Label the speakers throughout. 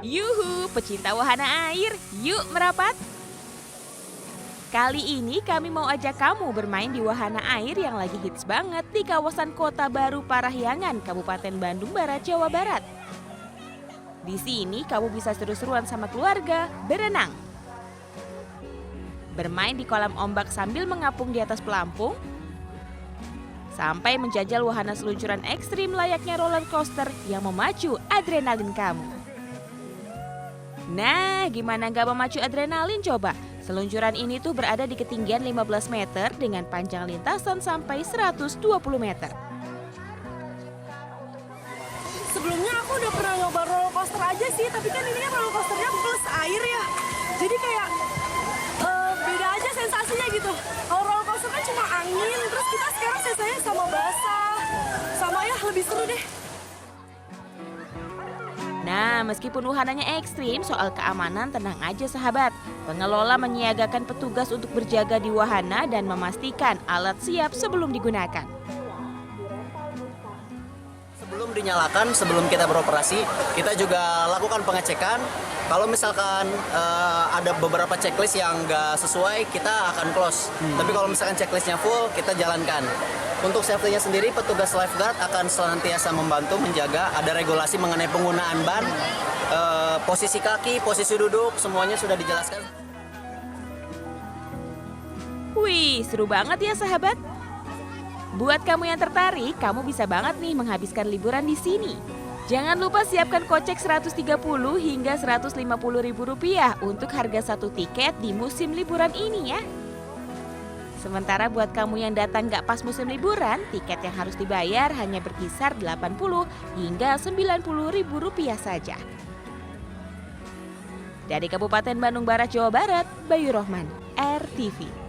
Speaker 1: Yuhu, pecinta wahana air, yuk merapat! Kali ini kami mau ajak kamu bermain di wahana air yang lagi hits banget di kawasan Kota Baru Parahyangan, Kabupaten Bandung Barat, Jawa Barat. Di sini kamu bisa seru-seruan sama keluarga, berenang, bermain di kolam ombak sambil mengapung di atas pelampung, sampai menjajal wahana seluncuran ekstrim layaknya roller coaster yang memacu adrenalin kamu. Nah, gimana gak memacu adrenalin coba? Seluncuran ini tuh berada di ketinggian 15 meter dengan panjang lintasan sampai 120 meter.
Speaker 2: Sebelumnya aku udah pernah nyoba roller coaster aja sih, tapi kan ini kan roller coasternya plus air ya. Jadi kayak beda aja sensasinya gitu. Kalau roller coaster kan cuma angin, terus kita sekarang sensasinya sama basah. Sama ya lebih seru deh.
Speaker 1: Nah, meskipun wahananya ekstrim, soal keamanan tenang aja sahabat. Pengelola menyiagakan petugas untuk berjaga di wahana dan memastikan alat siap sebelum digunakan.
Speaker 3: Sebelum dinyalakan, sebelum kita beroperasi, kita juga lakukan pengecekan. Kalau misalkan ada beberapa checklist yang nggak sesuai, kita akan close. Tapi kalau misalkan checklistnya full, kita jalankan. Untuk safety-nya sendiri, petugas lifeguard akan senantiasa membantu menjaga ada regulasi mengenai penggunaan ban, posisi kaki, posisi duduk, semuanya sudah dijelaskan.
Speaker 1: Wih, seru banget ya sahabat. Buat kamu yang tertarik, kamu bisa banget nih menghabiskan liburan di sini. Jangan lupa siapkan kocek 130 hingga 150 ribu rupiah untuk harga satu tiket di musim liburan ini ya. Sementara buat kamu yang datang nggak pas musim liburan, tiket yang harus dibayar hanya berkisar 80 hingga 90 ribu rupiah saja. Dari Kabupaten Bandung Barat, Jawa Barat, Bayu Rohman, RTV.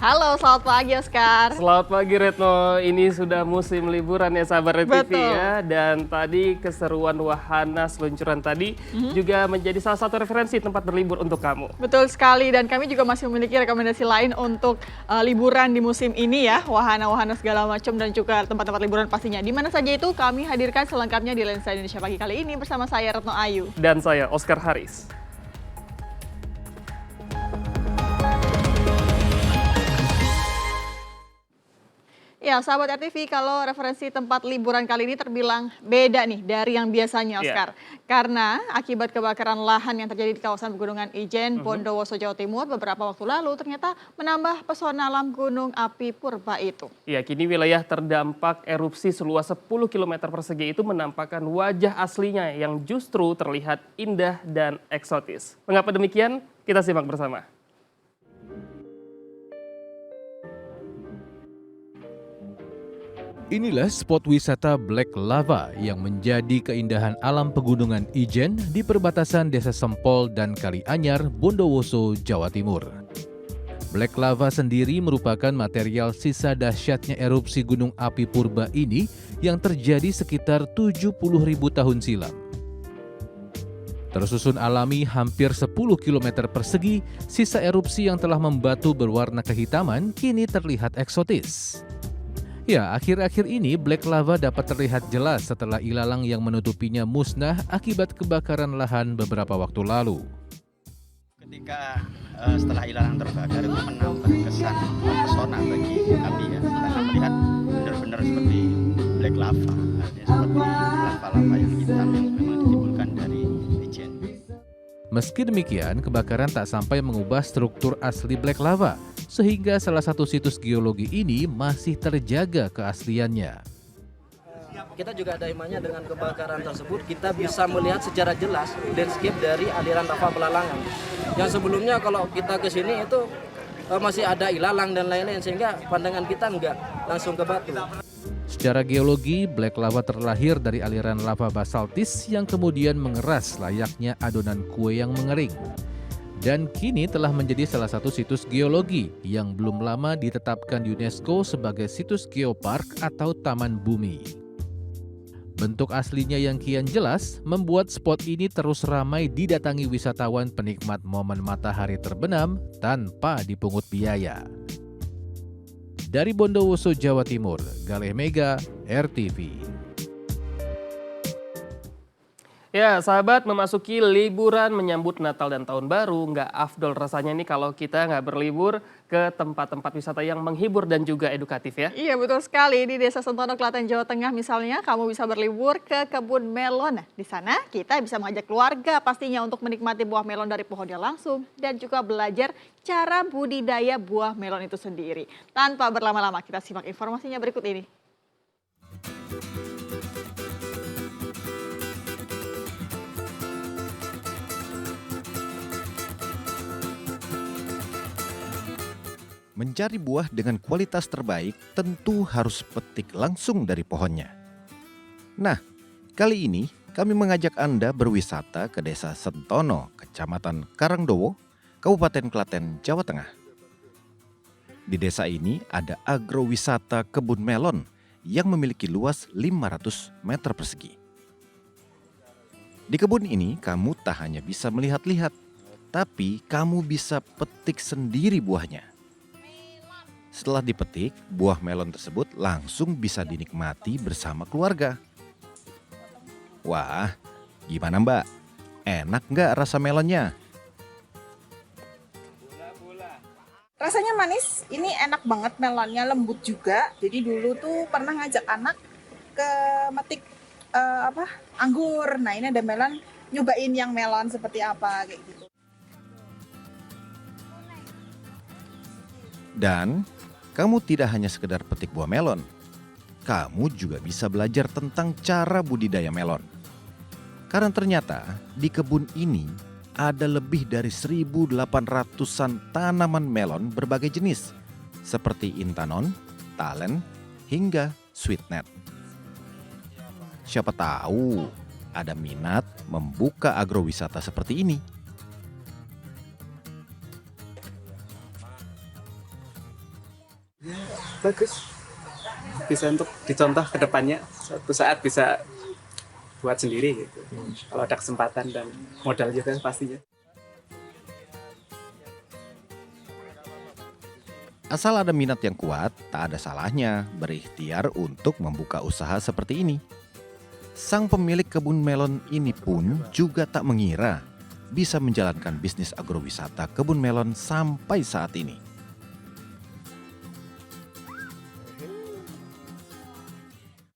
Speaker 4: Halo, selamat pagi Oscar.
Speaker 5: Selamat pagi Retno, ini sudah musim liburan ya sahabat RTV
Speaker 4: Betul.
Speaker 5: ya. Dan tadi keseruan wahana seluncuran tadi juga menjadi salah satu referensi tempat berlibur untuk kamu.
Speaker 4: Betul sekali, dan kami juga masih memiliki rekomendasi lain untuk liburan di musim ini ya. Wahana-wahana segala macam dan juga tempat-tempat liburan pastinya. Di mana saja itu kami hadirkan selengkapnya di Lensa Indonesia Pagi kali ini bersama saya Retno Ayu.
Speaker 5: Dan saya Oscar Haris.
Speaker 4: Ya, sahabat RTV, kalau referensi tempat liburan kali ini terbilang beda nih dari yang biasanya, Oscar. Karena akibat kebakaran lahan yang terjadi di kawasan Pegunungan Ijen, Bondowoso, Jawa Timur beberapa waktu lalu ternyata menambah pesona alam gunung api purba itu.
Speaker 5: Ya, kini wilayah terdampak erupsi seluas 10 km persegi itu menampakkan wajah aslinya yang justru terlihat indah dan eksotis. Mengapa demikian? Kita simak bersama.
Speaker 6: Inilah spot wisata Black Lava yang menjadi keindahan alam pegunungan Ijen di perbatasan Desa Sempol dan Kalianyar, Bondowoso, Jawa Timur. Black Lava sendiri merupakan material sisa dahsyatnya erupsi gunung api purba ini yang terjadi sekitar 70.000 tahun silam. Tersusun alami hampir 10 km persegi, sisa erupsi yang telah membatu berwarna kehitaman kini terlihat eksotis. Ya, akhir-akhir ini Black Lava dapat terlihat jelas setelah ilalang yang menutupinya musnah akibat kebakaran lahan beberapa waktu lalu.
Speaker 7: Ketika setelah ilalang terbakar itu menambah kesan pesona bagi kami ya, karena melihat benar-benar seperti Black Lava, seperti lava-lava yang hitam yang memang ditimbulkan dari Ijen.
Speaker 6: Meski demikian, kebakaran tak sampai mengubah struktur asli Black Lava, sehingga salah satu situs geologi ini masih terjaga keasliannya.
Speaker 8: Kita juga ada hikmahnya dengan kebakaran tersebut, kita bisa melihat secara jelas landscape dari aliran lava Pelalangan. Yang sebelumnya kalau kita ke sini itu masih ada ilalang dan lain-lain, sehingga pandangan kita enggak langsung ke batu.
Speaker 6: Secara geologi, Black Lava terlahir dari aliran lava basaltis yang kemudian mengeras layaknya adonan kue yang mengering. dan kini telah menjadi salah satu situs geologi yang belum lama ditetapkan UNESCO sebagai situs geopark atau taman bumi. Bentuk aslinya yang kian jelas membuat spot ini terus ramai didatangi wisatawan penikmat momen matahari terbenam tanpa dipungut biaya. Dari Bondowoso, Jawa Timur, Galih Mega, RTV.
Speaker 5: Ya, sahabat, memasuki liburan menyambut Natal dan Tahun Baru, nggak afdol rasanya nih kalau kita nggak berlibur ke tempat-tempat wisata yang menghibur dan juga edukatif ya.
Speaker 4: Iya betul sekali, di Desa Sentono, Klaten, Jawa Tengah misalnya, kamu bisa berlibur ke kebun melon. Nah, di sana kita bisa mengajak keluarga pastinya untuk menikmati buah melon dari pohonnya langsung dan juga belajar cara budidaya buah melon itu sendiri. Tanpa berlama-lama, kita simak informasinya berikut ini.
Speaker 9: Mencari buah dengan kualitas terbaik tentu harus petik langsung dari pohonnya. Nah, kali ini kami mengajak Anda berwisata ke Desa Sentono, Kecamatan Karangdowo, Kabupaten Klaten, Jawa Tengah. Di desa ini ada agrowisata kebun melon yang memiliki luas 500 meter persegi. Di kebun ini kamu tak hanya bisa melihat-lihat, tapi kamu bisa petik sendiri buahnya. Setelah dipetik, buah melon tersebut langsung bisa dinikmati bersama keluarga. Wah, gimana Mbak? Enak nggak rasa melonnya?
Speaker 10: Rasanya manis, ini enak banget, melonnya lembut juga. Jadi dulu tuh pernah ngajak anak ke metik anggur. Nah ini ada melon, nyobain yang melon seperti apa kayak gitu.
Speaker 9: Dan kamu tidak hanya sekedar petik buah melon, kamu juga bisa belajar tentang cara budidaya melon. Karena ternyata di kebun ini ada lebih dari 1.800-an tanaman melon berbagai jenis, seperti intanon, talen, hingga sweetnut. Siapa tahu ada minat membuka agrowisata seperti ini.
Speaker 11: Bagus, bisa untuk dicontoh ke depannya, suatu saat bisa buat sendiri gitu. Kalau ada kesempatan dan modal juga pastinya.
Speaker 9: Asal ada minat yang kuat, tak ada salahnya berikhtiar untuk membuka usaha seperti ini. Sang pemilik kebun melon ini pun juga tak mengira bisa menjalankan bisnis agrowisata kebun melon sampai saat ini.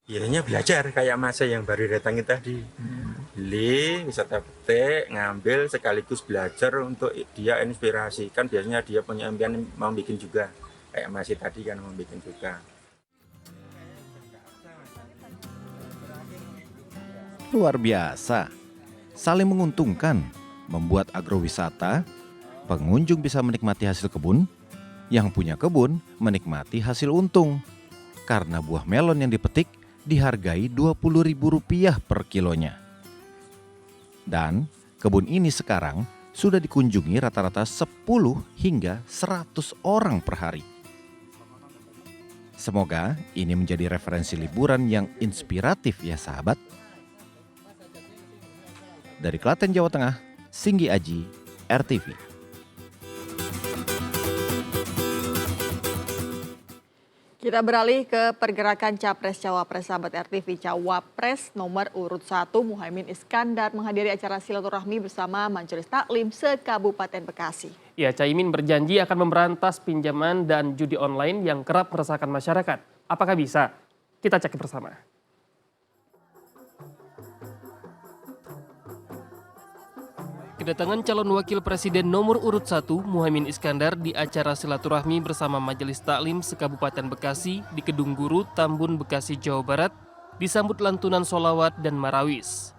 Speaker 12: Akhirnya belajar kayak masa yang baru datang tadi. Beli, wisata petik, ngambil sekaligus belajar untuk dia inspirasi. Kan biasanya dia punya impian mau bikin juga. Kayak masih tadi kan mau bikin juga.
Speaker 9: Luar biasa, saling menguntungkan, membuat agrowisata, pengunjung bisa menikmati hasil kebun, yang punya kebun menikmati hasil untung. Karena buah melon yang dipetik dihargai Rp20.000 per kilonya. Dan kebun ini sekarang sudah dikunjungi rata-rata 10 hingga 100 orang per hari. Semoga ini menjadi referensi liburan yang inspiratif ya sahabat. Dari Klaten, Jawa Tengah, Singgi Aji, RTV.
Speaker 4: Kita beralih ke pergerakan Capres-Cawapres, sahabat RTV. Cawapres nomor urut 1 Muhaimin Iskandar menghadiri acara silaturahmi bersama Majelis Taklim se-Kabupaten Bekasi.
Speaker 5: Ya, Caimin berjanji akan memberantas pinjaman dan judi online yang kerap meresahkan masyarakat. Apakah bisa? Kita cek bersama. Kedatangan calon wakil presiden nomor urut 1 Muhaimin Iskandar di acara silaturahmi bersama Majelis Taklim se-Kabupaten Bekasi di Kedung Guru, Tambun, Bekasi, Jawa Barat disambut lantunan sholawat dan marawis.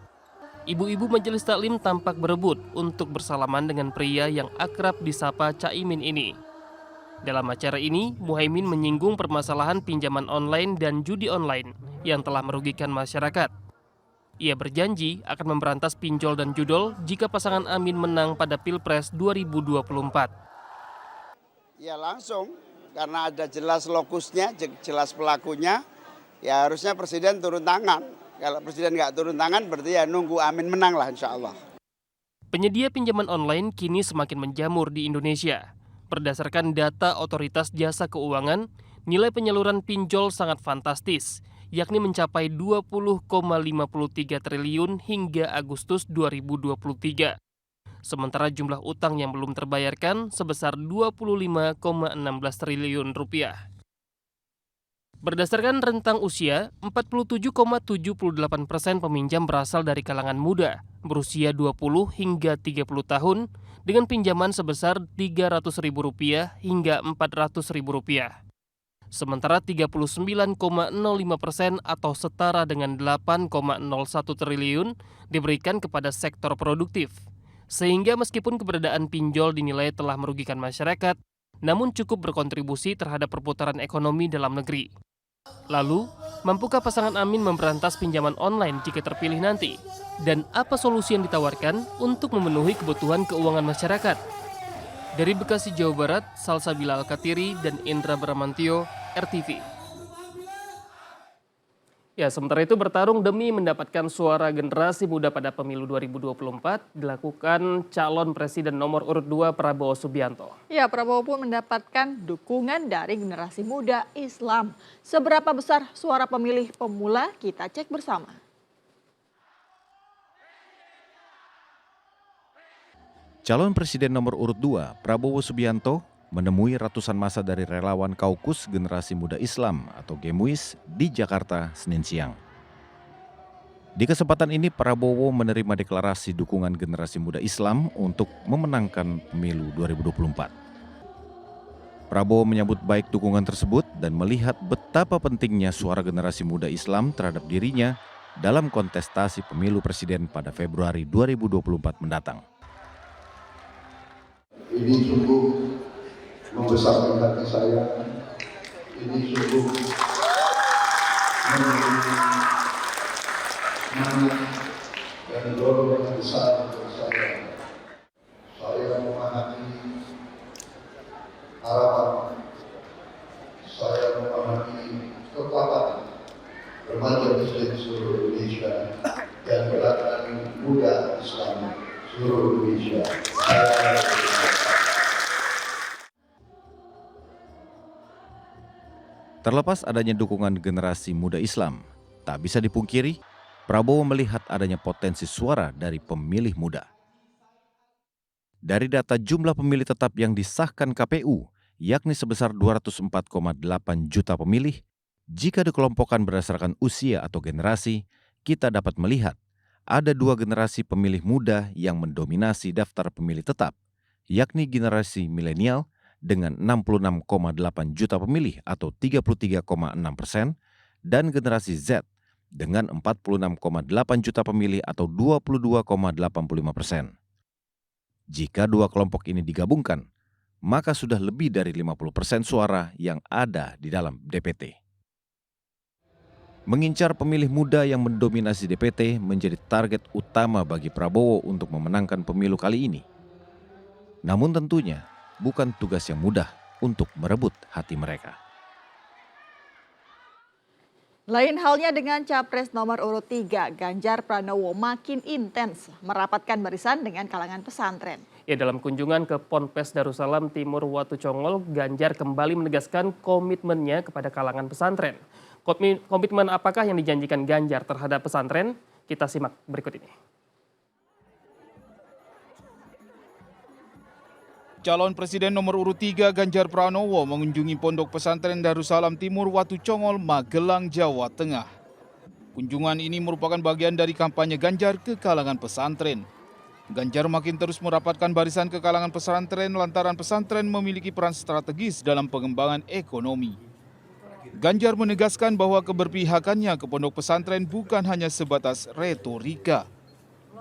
Speaker 5: Ibu-ibu Majelis Taklim tampak berebut untuk bersalaman dengan pria yang akrab disapa Caimin ini. Dalam acara ini, Muhaimin menyinggung permasalahan pinjaman online dan judi online yang telah merugikan masyarakat. Ia berjanji akan memberantas pinjol dan judol jika pasangan Amin menang pada Pilpres 2024.
Speaker 13: Ya langsung, karena ada jelas lokusnya, jelas pelakunya, ya harusnya Presiden turun tangan. Kalau Presiden nggak turun tangan berarti ya nunggu Amin menang lah insya Allah.
Speaker 5: Penyedia pinjaman online kini semakin menjamur di Indonesia. Berdasarkan data Otoritas Jasa Keuangan, nilai penyaluran pinjol sangat fantastis, yakni mencapai 20,53 triliun hingga Agustus 2023. Sementara jumlah utang yang belum terbayarkan sebesar 25,16 triliun rupiah. Berdasarkan rentang usia, 47,78% peminjam berasal dari kalangan muda, berusia 20 hingga 30 tahun, dengan pinjaman sebesar Rp300.000 hingga Rp400.000. Sementara 39,05% atau setara dengan 8,01 triliun diberikan kepada sektor produktif. Sehingga meskipun keberadaan pinjol dinilai telah merugikan masyarakat, namun cukup berkontribusi terhadap perputaran ekonomi dalam negeri. Lalu, mampukah pasangan Amin memberantas pinjaman online jika terpilih nanti? Dan apa solusi yang ditawarkan untuk memenuhi kebutuhan keuangan masyarakat? Dari Bekasi, Jawa Barat, Salsabila Al-Katiri dan Indra Bramantio, RTV. Ya, sementara itu bertarung demi mendapatkan suara generasi muda pada pemilu 2024 dilakukan calon presiden nomor urut 2 Prabowo Subianto.
Speaker 4: Ya, Prabowo pun mendapatkan dukungan dari generasi muda Islam. Seberapa besar suara pemilih pemula? Kita cek bersama.
Speaker 9: Calon Presiden nomor urut 2, Prabowo Subianto, menemui ratusan massa dari relawan Kaukus Generasi Muda Islam atau GEMUIS di Jakarta Senin siang. Di kesempatan ini Prabowo menerima deklarasi dukungan generasi muda Islam untuk memenangkan pemilu 2024. Prabowo menyambut baik dukungan tersebut dan melihat betapa pentingnya suara generasi muda Islam terhadap dirinya dalam kontestasi pemilu presiden pada Februari 2024 mendatang.
Speaker 14: Ini sungguh membesarkan hati saya. Ini sungguh memberi semangat dan dorongan besar untuk saya. Saya memahami harapan, saya memahami kekuatan remaja Muslim seluruh Indonesia dan gerakan muda Islam seluruh Indonesia.
Speaker 9: Terlepas adanya dukungan generasi muda Islam, tak bisa dipungkiri, Prabowo melihat adanya potensi suara dari pemilih muda. Dari data jumlah pemilih tetap yang disahkan KPU, yakni sebesar 204,8 juta pemilih, jika dikelompokkan berdasarkan usia atau generasi, kita dapat melihat ada dua generasi pemilih muda yang mendominasi daftar pemilih tetap, yakni generasi milenial dengan 66,8 juta pemilih atau 33,6% dan generasi Z dengan 46,8 juta pemilih atau 22,85%. Jika dua kelompok ini digabungkan, maka sudah lebih dari 50% suara yang ada di dalam DPT. Mengincar pemilih muda yang mendominasi DPT menjadi target utama bagi Prabowo untuk memenangkan pemilu kali ini. Namun tentunya bukan tugas yang mudah untuk merebut hati mereka.
Speaker 4: Lain halnya dengan Capres nomor urut 3, Ganjar Pranowo makin intens merapatkan barisan dengan kalangan pesantren.
Speaker 5: Ya, dalam kunjungan ke Ponpes Darussalam Timur Watu Congol, Ganjar kembali menegaskan komitmennya kepada kalangan pesantren. Komitmen apakah yang dijanjikan Ganjar terhadap pesantren? Kita simak berikut ini.
Speaker 15: Calon Presiden nomor urut 3 Ganjar Pranowo mengunjungi Pondok Pesantren Darussalam Timur Watu Congol, Magelang, Jawa Tengah. Kunjungan ini merupakan bagian dari kampanye Ganjar ke kalangan pesantren. Ganjar makin terus merapatkan barisan ke kalangan pesantren lantaran pesantren memiliki peran strategis dalam pengembangan ekonomi. Ganjar menegaskan bahwa keberpihakannya ke pondok pesantren bukan hanya sebatas retorika.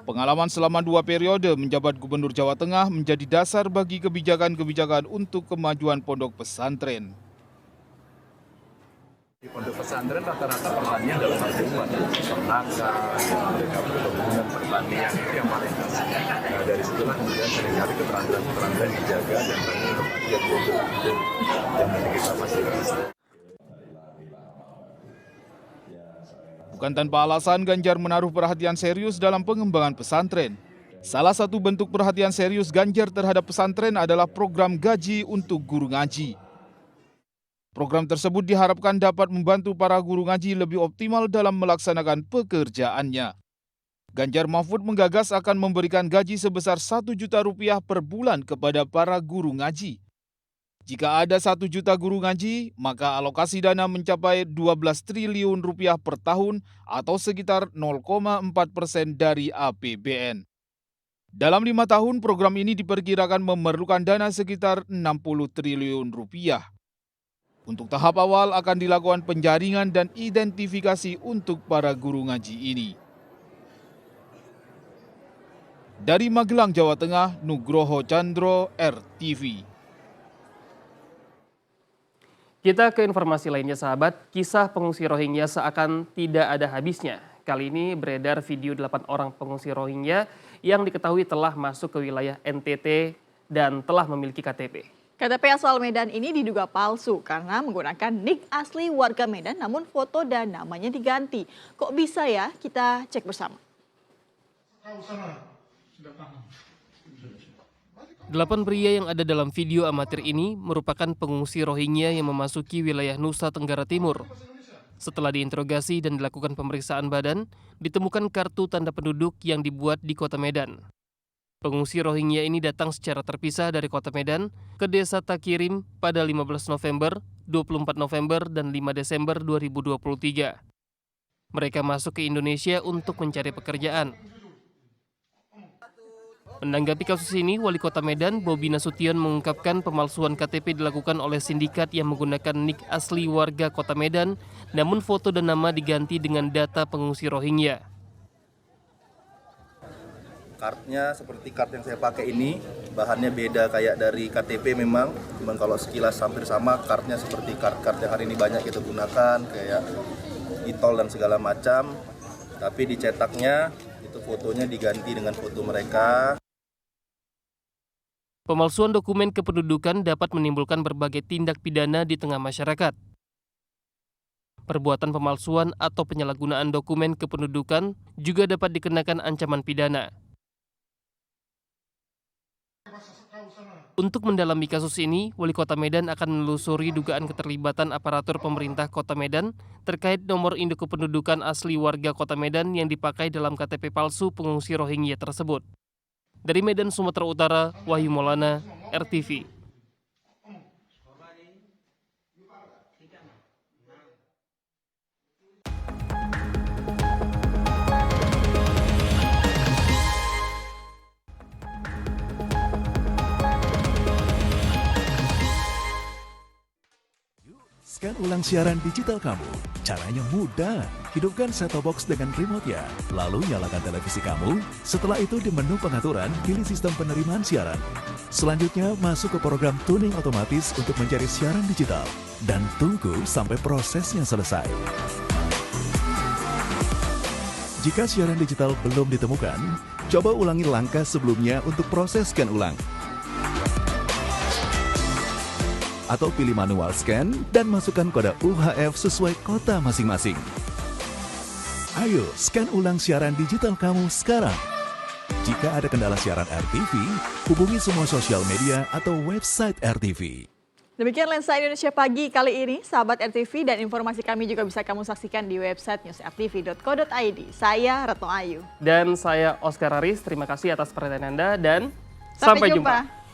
Speaker 15: Pengalaman selama 2 periode menjabat Gubernur Jawa Tengah menjadi dasar bagi kebijakan-kebijakan untuk kemajuan pondok pesantren.
Speaker 16: Di pondok pesantren rata-rata pertanian dalam arti peternakan, mereka berhubungan pertanian itu yang paling khas. Nah, dari situlah kemudian seringkali keterampilan dijaga dan kami berbagian untuk itu yang memiliki kapasitas.
Speaker 15: Bukan tanpa alasan Ganjar menaruh perhatian serius dalam pengembangan pesantren. Salah satu bentuk perhatian serius Ganjar terhadap pesantren adalah program gaji untuk guru ngaji. Program tersebut diharapkan dapat membantu para guru ngaji lebih optimal dalam melaksanakan pekerjaannya. Ganjar Mahfud menggagas akan memberikan gaji sebesar Rp1 juta per bulan kepada para guru ngaji. Jika ada 1 juta guru ngaji, maka alokasi dana mencapai Rp12 triliun per tahun atau sekitar 0,4% dari APBN. Dalam 5 tahun, program ini diperkirakan memerlukan dana sekitar Rp60 triliun. Untuk tahap awal akan dilakukan penjaringan dan identifikasi untuk para guru ngaji ini. Dari Magelang, Jawa Tengah, Nugroho Chandro, RTV.
Speaker 5: Kita ke informasi lainnya sahabat, kisah pengungsi Rohingya seakan tidak ada habisnya. Kali ini beredar video 8 orang pengungsi Rohingya yang diketahui telah masuk ke wilayah NTT dan telah memiliki KTP.
Speaker 4: KTP asal Medan ini diduga palsu karena menggunakan nik asli warga Medan namun foto dan namanya diganti. Kok bisa ya? Kita cek bersama.
Speaker 5: 8 pria yang ada dalam video amatir ini merupakan pengungsi Rohingya yang memasuki wilayah Nusa Tenggara Timur. Setelah diinterogasi dan dilakukan pemeriksaan badan, ditemukan kartu tanda penduduk yang dibuat di kota Medan. Pengungsi Rohingya ini datang secara terpisah dari kota Medan ke desa Takirim pada 15 November, 24 November, dan 5 Desember 2023. Mereka masuk ke Indonesia untuk mencari pekerjaan. Menanggapi kasus ini, Wali Kota Medan, Bobi Nasution mengungkapkan pemalsuan KTP dilakukan oleh sindikat yang menggunakan nik asli warga Kota Medan, namun foto dan nama diganti dengan data pengungsi Rohingya.
Speaker 17: Kartnya seperti kart yang saya pakai ini, bahannya beda kayak dari KTP memang, cuman kalau sekilas hampir sama, kartnya seperti kart-kart yang hari ini banyak kita gunakan, kayak e-tol dan segala macam, tapi dicetaknya itu fotonya diganti dengan foto mereka.
Speaker 5: Pemalsuan dokumen kependudukan dapat menimbulkan berbagai tindak pidana di tengah masyarakat. Perbuatan pemalsuan atau penyalahgunaan dokumen kependudukan juga dapat dikenakan ancaman pidana. Untuk mendalami kasus ini, Wali Kota Medan akan menelusuri dugaan keterlibatan aparatur pemerintah Kota Medan terkait nomor induk kependudukan asli warga Kota Medan yang dipakai dalam KTP palsu pengungsi Rohingya tersebut. Dari Medan, Sumatera Utara, Wahyu Maulana, RTV.
Speaker 18: Scan ulang siaran digital kamu. Caranya mudah. Hidupkan set-top box dengan remote-nya. Lalu nyalakan televisi kamu. Setelah itu di menu pengaturan, pilih sistem penerimaan siaran. Selanjutnya, masuk ke program tuning otomatis untuk mencari siaran digital. Dan tunggu sampai prosesnya selesai. Jika siaran digital belum ditemukan, coba ulangi langkah sebelumnya untuk proses scan ulang. Atau pilih manual scan dan masukkan kode UHF sesuai kota masing-masing. Ayo, scan ulang siaran digital kamu sekarang. Jika ada kendala siaran RTV, hubungi semua sosial media atau website RTV.
Speaker 4: Demikian Lensa Indonesia Pagi kali ini, sahabat RTV, dan informasi kami juga bisa kamu saksikan di website newsrtv.co.id. Saya Retno Ayu.
Speaker 5: Dan saya Oscar Aris, terima kasih atas perhatian Anda dan
Speaker 4: sampai jumpa.